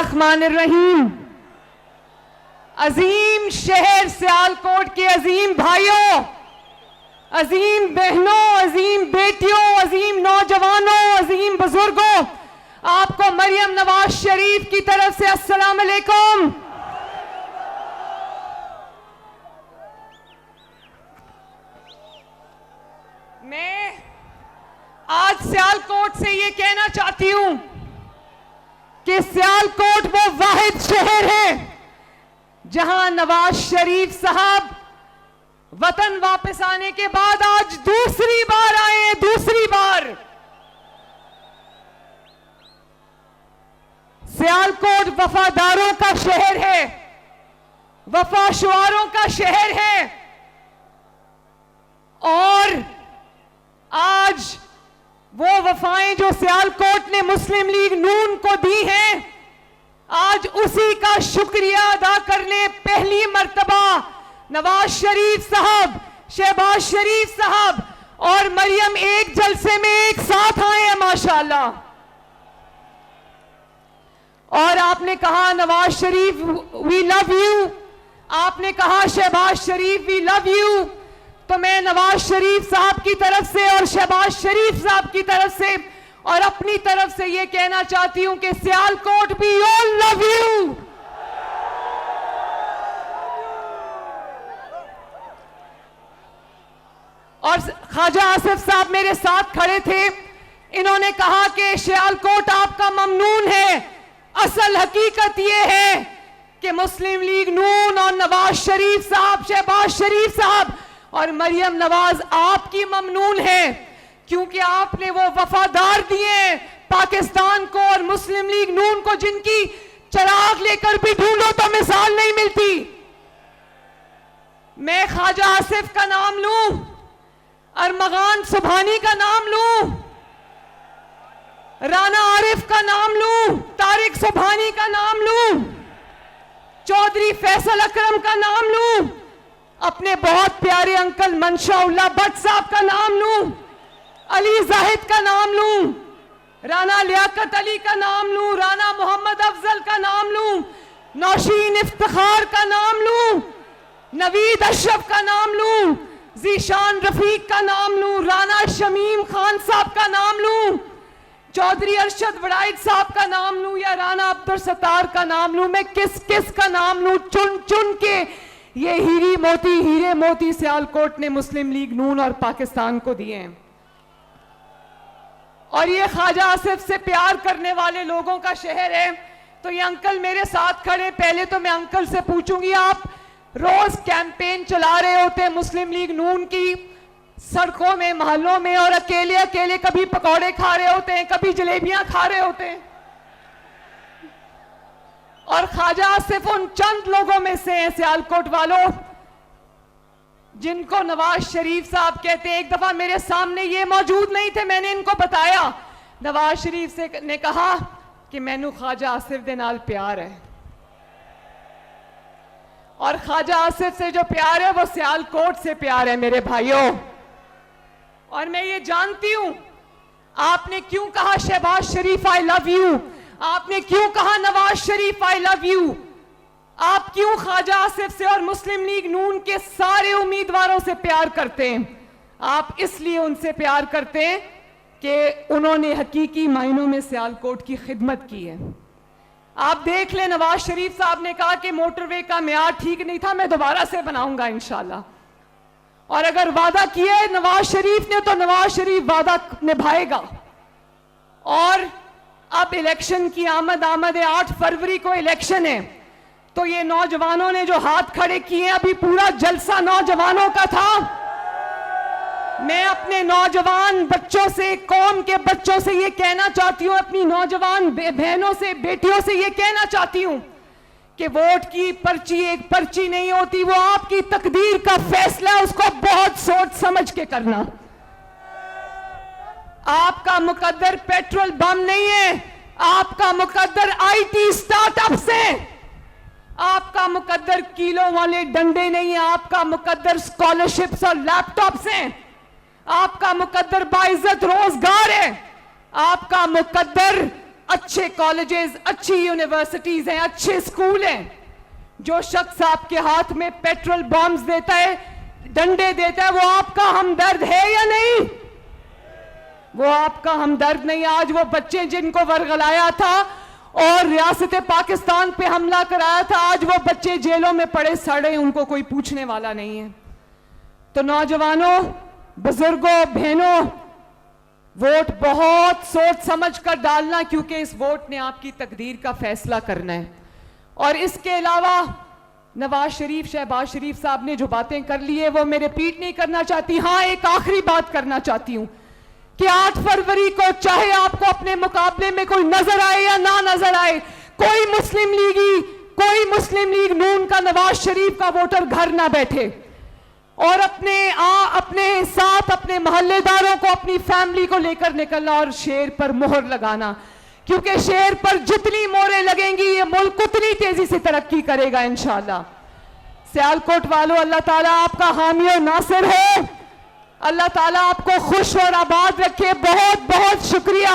बिस्मिल्लाहिर्रहमानिर्रहीम। अजीम शहर सियालकोट के अजीम भाइयों, अजीम बहनों, अजीम बेटियों, अजीम नौजवानों, अजीम बुजुर्गों, आपको मरियम नवाज शरीफ की तरफ से अस्सलाम अलैकुम। मैं आज सियालकोट से ये कहना चाहती हूं कि सियालकोट वो वाहिद शहर है जहां नवाज शरीफ साहब वतन वापस आने के बाद आज दूसरी बार आए हैं। दूसरी बार सियालकोट वफादारों का शहर है, वफाशुआरों का शहर है और आज वो वफाएं जो सियालकोट ने मुस्लिम लीग नून को दी हैं, आज उसी का शुक्रिया अदा करने पहली मर्तबा नवाज शरीफ साहब, शहबाज शरीफ साहब और मरियम एक जलसे में एक साथ आए हैं माशाल्लाह। और आपने कहा Nawaz Sharif we love you, आपने कहा शहबाज शरीफ वी लव यू, तो मैं नवाज शरीफ साहब की तरफ से और शहबाज शरीफ साहब की तरफ से और अपनी तरफ से यह कहना चाहती हूं कि सियालकोट भी ऑल लव यू। और ख्वाजा आसिफ साहब मेरे साथ खड़े थे, इन्होंने कहा कि सियालकोट आपका ममनून है। असल हकीकत यह है कि मुस्लिम लीग नून और नवाज शरीफ साहब, शहबाज शरीफ साहब और मरियम नवाज आपकी ममनून है, क्योंकि आपने वो वफादार दिए पाकिस्तान को और मुस्लिम लीग नून को, जिनकी चिराग लेकर भी ढूंढो तो मिसाल नहीं मिलती। मैं ख्वाजा आसिफ का नाम लूं, अरमगान सुबहानी का नाम लूं, राना आरिफ का नाम लूं, तारिक सुबहानी का नाम लूं, चौधरी फैसल अकरम का नाम लूं, अपने बहुत प्यारे अंकल मंशाउल्लाह भट्ट साहब का नाम लूं, अली जाहिद का नाम लूं, राना लियाकत अली का नाम लूं, राना मोहम्मद अफजल का नाम लूं, नौशीन इफ्तिखार का नाम लूं, नवीद अशरफ का नाम लूं, जीशान रफीक का नाम लूं, राना शमीम खान साहब का नाम लूं, चौधरी अरशद वड़ाइद साहब का नाम लूं या राना अब्दुल सत्तार का नाम लूं, मैं किस किस का नाम लूं, चुन चुन के ये हीरे मोती सियालकोट ने मुस्लिम लीग नून और पाकिस्तान को दिए हैं। और ये ख्वाजा आसिफ से प्यार करने वाले लोगों का शहर है। तो ये अंकल मेरे साथ खड़े, पहले तो मैं अंकल से पूछूंगी, आप रोज कैंपेन चला रहे होते हैं मुस्लिम लीग नून की, सड़कों में, मोहल्लों में, और अकेले अकेले कभी पकौड़े खा रहे होते हैं, कभी जलेबियां खा रहे होते हैं। और ख्वाजा आसिफ उन चंद लोगों में से हैं सियालकोट वालों जिनको नवाज शरीफ साहब कहते हैं। एक दफा मेरे सामने ये मौजूद नहीं थे, मैंने इनको बताया, नवाज शरीफ से ने कहा कि मैनू ख्वाजा आसिफ दे नाल प्यार है। और ख्वाजा आसिफ से जो प्यार है वो सियालकोट से प्यार है मेरे भाइयों। और मैं ये जानती हूं आपने क्यों कहा शहबाज शरीफ आई लव यू, आपने क्यों कहा Nawaz Sharif I love you, आप क्यों ख्वाजा आसिफ से और मुस्लिम लीग नून के सारे उम्मीदवारों से प्यार करते हैं। आप इसलिए उनसे प्यार करते हैं कि उन्होंने हकीकी मायनों में सियालकोट की खिदमत की है। आप देख लें, नवाज शरीफ साहब ने कहा कि मोटरवे का मेयार ठीक नहीं था, मैं दोबारा से बनाऊंगा इंशाल्लाह। और अगर वादा किया है नवाज शरीफ ने तो नवाज शरीफ वादा निभाएगा। और अब इलेक्शन की आमद है, 8 फरवरी को इलेक्शन है, तो ये नौजवानों ने जो हाथ खड़े किए, अभी पूरा जलसा नौजवानों का था। मैं अपने नौजवान बच्चों से, कौम के बच्चों से ये कहना चाहती हूँ, अपनी नौजवान बहनों से, बेटियों से ये कहना चाहती हूँ कि वोट की पर्ची एक पर्ची नहीं होती, वो आपकी तकदीर का फैसला, उसको बहुत सोच समझ के करना। आपका मुकद्दर पेट्रोल बम नहीं है, आपका मुकद्दर आईटी स्टार्टअप से, आपका मुकद्दर किलो वाले डंडे नहीं है, आपका मुकद्दर स्कॉलरशिप्स और लैपटॉप से, आपका मुकद्दर बाइज्जत रोजगार है, आपका मुकद्दर अच्छे कॉलेजेस, अच्छी यूनिवर्सिटीज हैं, अच्छे स्कूल हैं। जो शख्स आपके हाथ में पेट्रोल बॉम्ब्स देता है, डंडे देता है, वो आपका हमदर्द है या नहीं? वो आपका हमदर्द नहीं। आज वो बच्चे जिनको वर्गलाया था और रियासत पाकिस्तान पे हमला कराया था, आज वो बच्चे जेलों में पड़े सड़े, उनको कोई पूछने वाला नहीं है। तो नौजवानों, बुजुर्गों, बहनों, वोट बहुत सोच समझ कर डालना, क्योंकि इस वोट ने आपकी तकदीर का फैसला करना है। और इसके अलावा नवाज शरीफ, शहबाज शरीफ साहब ने जो बातें कर ली है वो मैं रिपीट नहीं करना चाहती। हाँ, एक आखिरी बात करना चाहती हूं कि 8 फरवरी को चाहे आपको अपने मुकाबले में कोई नजर आए या ना नजर आए, कोई मुस्लिम लीग नून का, नवाज शरीफ का वोटर घर ना बैठे और अपने साथ अपने मोहल्लेदारों को, अपनी फैमिली को लेकर निकलना और शेर पर मोहर लगाना, क्योंकि शेर पर जितनी मोहरें लगेंगी ये मुल्क उतनी तेजी से तरक्की करेगा इंशाअल्लाह। सियालकोट वालों, अल्लाह ताला आपका हामी और नासिर है। अल्लाह ताला आपको खुश और आबाद रखे। बहुत बहुत शुक्रिया।